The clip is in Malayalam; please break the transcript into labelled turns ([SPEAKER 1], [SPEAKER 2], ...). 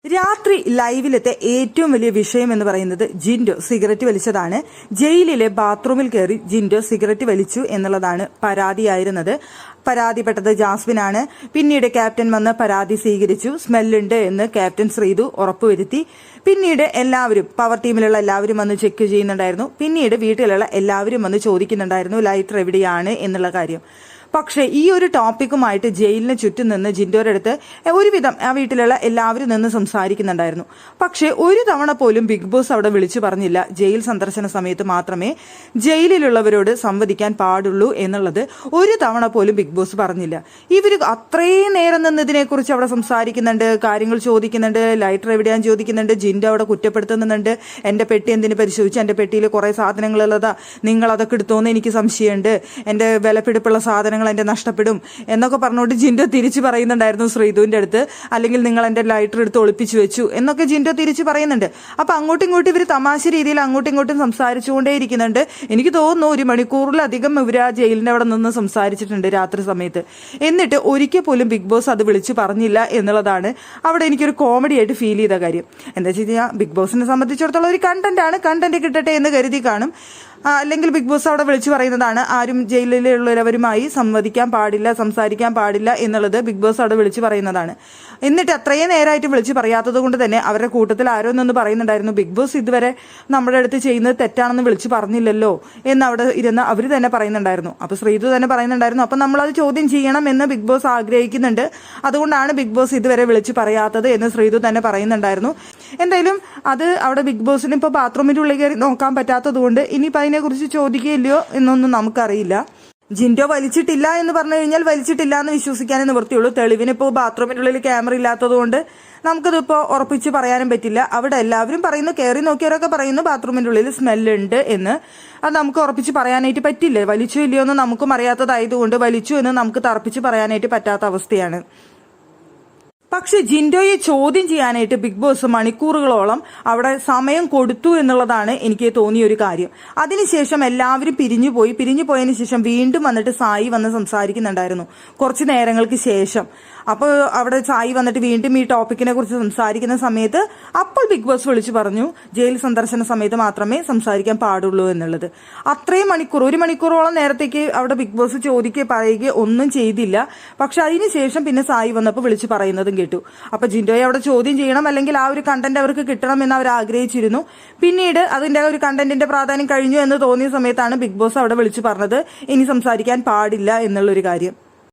[SPEAKER 1] രാത്രി ലൈവിലത്തെ ഏറ്റവും വലിയ വിഷയം എന്ന് പറയുന്നത് ജിൻഡോ സിഗരറ്റ് വലിച്ചതാണ്. ജയിലിലെ ബാത്റൂമിൽ കയറി ജിൻഡോ സിഗരറ്റ് വലിച്ചു എന്നുള്ളതാണ് പരാതിയായിരുന്നത്. പരാതിപ്പെട്ടത് ജാസ്മിനാണ്. പിന്നീട് ക്യാപ്റ്റൻ വന്ന് പരാതി സ്വീകരിച്ചു. സ്മെല്ലുണ്ട് എന്ന് ക്യാപ്റ്റൻ ശ്രീതു ഉറപ്പുവരുത്തി. പിന്നീട് എല്ലാവരും പവർ ടീമിലുള്ള എല്ലാവരും വന്ന് ചെക്ക് ചെയ്യുന്നുണ്ടായിരുന്നു. പിന്നീട് വീട്ടിലുള്ള എല്ലാവരും വന്ന് ചോദിക്കുന്നുണ്ടായിരുന്നു ലൈറ്റർ എവിടെയാണ് എന്നുള്ള കാര്യം. പക്ഷേ ഈ ഒരു ടോപ്പിക്കുമായിട്ട് ജയിലിന് ചുറ്റും നിന്ന് ജിൻഡോയുടെ അടുത്ത് ഒരുവിധം ആ വീട്ടിലുള്ള എല്ലാവരും നിന്ന് സംസാരിക്കുന്നുണ്ടായിരുന്നു. പക്ഷേ ഒരു തവണ പോലും ബിഗ് ബോസ് അവിടെ വിളിച്ചു പറഞ്ഞില്ല ജയിൽ സന്ദർശന സമയത്ത് മാത്രമേ ജയിലിലുള്ളവരോട് സംവദിക്കാൻ പാടുള്ളൂ എന്നുള്ളത് ഒരു തവണ പോലും ബിഗ് ബോസ് പറഞ്ഞില്ല. ഇവർ അത്രയും നേരം നിന്ന് ഇതിനെക്കുറിച്ച് അവിടെ സംസാരിക്കുന്നുണ്ട്, കാര്യങ്ങൾ ചോദിക്കുന്നുണ്ട്, ലൈറ്റർ എവിടെയാന്ന് ചോദിക്കുന്നുണ്ട്, ജിൻഡോ അവിടെ കുറ്റപ്പെടുത്തുന്നുണ്ട്. എന്റെ പെട്ടി എന്തിനു പരിശോധിച്ചു, എന്റെ പെട്ടിയിൽ കുറെ സാധനങ്ങളുള്ളതാ, നിങ്ങൾ അതൊക്കെ എടുത്തോന്ന് എനിക്ക് സംശയമുണ്ട്, എന്റെ വിലപിടിപ്പുള്ള സാധനങ്ങൾ എന്റെ നഷ്ടപ്പെടും എന്നൊക്കെ പറഞ്ഞുകൊണ്ട് ജിൻഡോ തിരിച്ചു പറയുന്നുണ്ടായിരുന്നു ശ്രീധുവിന്റെ അടുത്ത്. അല്ലെങ്കിൽ നിങ്ങൾ എന്റെ ലൈറ്റർ എടുത്ത് ഒളിപ്പിച്ചു വെച്ചു എന്നൊക്കെ ജിൻഡോ തിരിച്ചു പറയുന്നുണ്ട്. അപ്പൊ അങ്ങോട്ടും ഇങ്ങോട്ടും ഇവർ തമാശ രീതിയിൽ അങ്ങോട്ടും ഇങ്ങോട്ടും സംസാരിച്ചുകൊണ്ടേ ഇരിക്കുന്നുണ്ട്. എനിക്ക് തോന്നുന്നു 1 മണിക്കൂറിലധികം ഇവർ ആ ജയിലിന്റെ അവിടെ നിന്ന് സംസാരിച്ചിട്ടുണ്ട് രാത്രി സമയത്ത്. എന്നിട്ട് ഒരിക്കൽ പോലും ബിഗ് ബോസ് അത് വിളിച്ചു പറഞ്ഞില്ല എന്നുള്ളതാണ് അവിടെ എനിക്കൊരു കോമഡി ആയിട്ട് ഫീൽ ചെയ്ത കാര്യം. എന്താ വെച്ച് കഴിഞ്ഞാൽ ബിഗ് ബോസിനെ സംബന്ധിച്ചിടത്തോളം ഒരു കണ്ടന്റ് ആണ്, കണ്ടന്റ് കിട്ടട്ടെ എന്ന് കരുതി കാണും. അല്ലെങ്കിൽ ബിഗ് ബോസ് അവിടെ വിളിച്ചു പറയുന്നതാണ് ആരും ജയിലിലുള്ളവരുമായി സംവദിക്കാൻ പാടില്ല, സംസാരിക്കാൻ പാടില്ല എന്നുള്ളത് ബിഗ് ബോസ് അവിടെ വിളിച്ചു പറയുന്നതാണ്. എന്നിട്ട് അത്രയും നേരമായിട്ട് വിളിച്ചു പറയാത്തത് കൊണ്ട് തന്നെ അവരുടെ കൂട്ടത്തിൽ ആരോ നിന്ന് പറയുന്നുണ്ടായിരുന്നു ബിഗ് ബോസ് ഇതുവരെ നമ്മുടെ അടുത്ത് ചെയ്യുന്നത് തെറ്റാണെന്ന് വിളിച്ചു പറഞ്ഞില്ലല്ലോ എന്ന് അവിടെ ഇരുന്ന് അവർ തന്നെ പറയുന്നുണ്ടായിരുന്നു. അപ്പൊ ശ്രീതു തന്നെ പറയുന്നുണ്ടായിരുന്നു അപ്പൊ നമ്മളത് ചോദ്യം ചെയ്യണം എന്ന് ബിഗ് ബോസ് ആഗ്രഹിക്കുന്നുണ്ട്, അതുകൊണ്ടാണ് ബിഗ് ബോസ് ഇതുവരെ വിളിച്ചു പറയാത്തത് എന്ന് ശ്രീതു തന്നെ പറയുന്നുണ്ടായിരുന്നു. എന്തായാലും അത് അവിടെ ബിഗ് ബോസിന് ഇപ്പൊ ബാത്റൂമിന്റെ ഉള്ളിൽ കയറി നോക്കാൻ പറ്റാത്തത് കൊണ്ട് ഇനിയിപ്പോൾ അതിനെ കുറിച്ച് ചോദിക്കുകയില്ലയോ എന്നൊന്നും നമുക്കറിയില്ല. ജിൻഡോ വലിച്ചിട്ടില്ല എന്ന് പറഞ്ഞു കഴിഞ്ഞാൽ വലിച്ചിട്ടില്ല എന്ന് വിശ്വസിക്കാനേ നിവൃത്തിയുള്ളൂ. തെളിവിന് ഇപ്പോൾ ബാത്റൂമിനുള്ളിൽ ക്യാമറ ഇല്ലാത്തത് കൊണ്ട് നമുക്കതിപ്പോൾ ഉറപ്പിച്ച് പറയാനും പറ്റില്ല. അവിടെ എല്ലാവരും പറയുന്നു, കയറി നോക്കിയവരൊക്കെ പറയുന്നു ബാത്റൂമിന്റെ ഉള്ളിൽ സ്മെല്ലുണ്ട് എന്ന്. അത് നമുക്ക് ഉറപ്പിച്ച് പറയാനായിട്ട് പറ്റില്ല. വലിച്ചു ഇല്ലയോ എന്ന് നമുക്കും അറിയാത്തതായതുകൊണ്ട് വലിച്ചു എന്ന് നമുക്ക് തറപ്പിച്ച് പറയാനായിട്ട് പറ്റാത്ത അവസ്ഥയാണ്. പക്ഷെ ജിൻഡോയെ ചോദ്യം ചെയ്യാനായിട്ട് ബിഗ് ബോസ് മണിക്കൂറുകളോളം അവിടെ സമയം കൊടുത്തു എന്നുള്ളതാണ് എനിക്ക് തോന്നിയ ഒരു കാര്യം. അതിനുശേഷം എല്ലാവരും പിരിഞ്ഞു പോയതിനു ശേഷം വീണ്ടും വന്നിട്ട് സായി വന്ന് സംസാരിക്കുന്നുണ്ടായിരുന്നു കുറച്ച് നേരങ്ങൾക്ക് ശേഷം. അപ്പോൾ അവിടെ സായി വന്നിട്ട് വീണ്ടും ഈ ടോപ്പിക്കിനെ കുറിച്ച് സംസാരിക്കുന്ന സമയത്ത് അപ്പോൾ ബിഗ് ബോസ് വിളിച്ചു പറഞ്ഞു ജയിൽ സന്ദർശന സമയത്ത് മാത്രമേ സംസാരിക്കാൻ പാടുള്ളൂ എന്നുള്ളത്. അത്രയും മണിക്കൂർ 1 മണിക്കൂറോളം നേരത്തേക്ക് അവിടെ ബിഗ് ബോസ് ചോദിക്കുക പറയുക ഒന്നും ചെയ്തില്ല. പക്ഷെ അതിനുശേഷം പിന്നെ സായി വന്നപ്പോൾ വിളിച്ചു പറയുന്നതും കേട്ടു. അപ്പൊ ജിൻഡോയെ അവിടെ ചോദ്യം ചെയ്യണം, അല്ലെങ്കിൽ ആ ഒരു കണ്ടന്റ് അവർക്ക് കിട്ടണം എന്ന് അവർ ആഗ്രഹിച്ചിരുന്നു. പിന്നീട് അതിന്റെ ഒരു കണ്ടന്റിന്റെ പ്രാധാന്യം കഴിഞ്ഞു എന്ന് തോന്നിയ സമയത്താണ് ബിഗ് ബോസ് അവിടെ വിളിച്ചു പറഞ്ഞത് ഇനി സംസാരിക്കാൻ പാടില്ല എന്നുള്ളൊരു കാര്യം.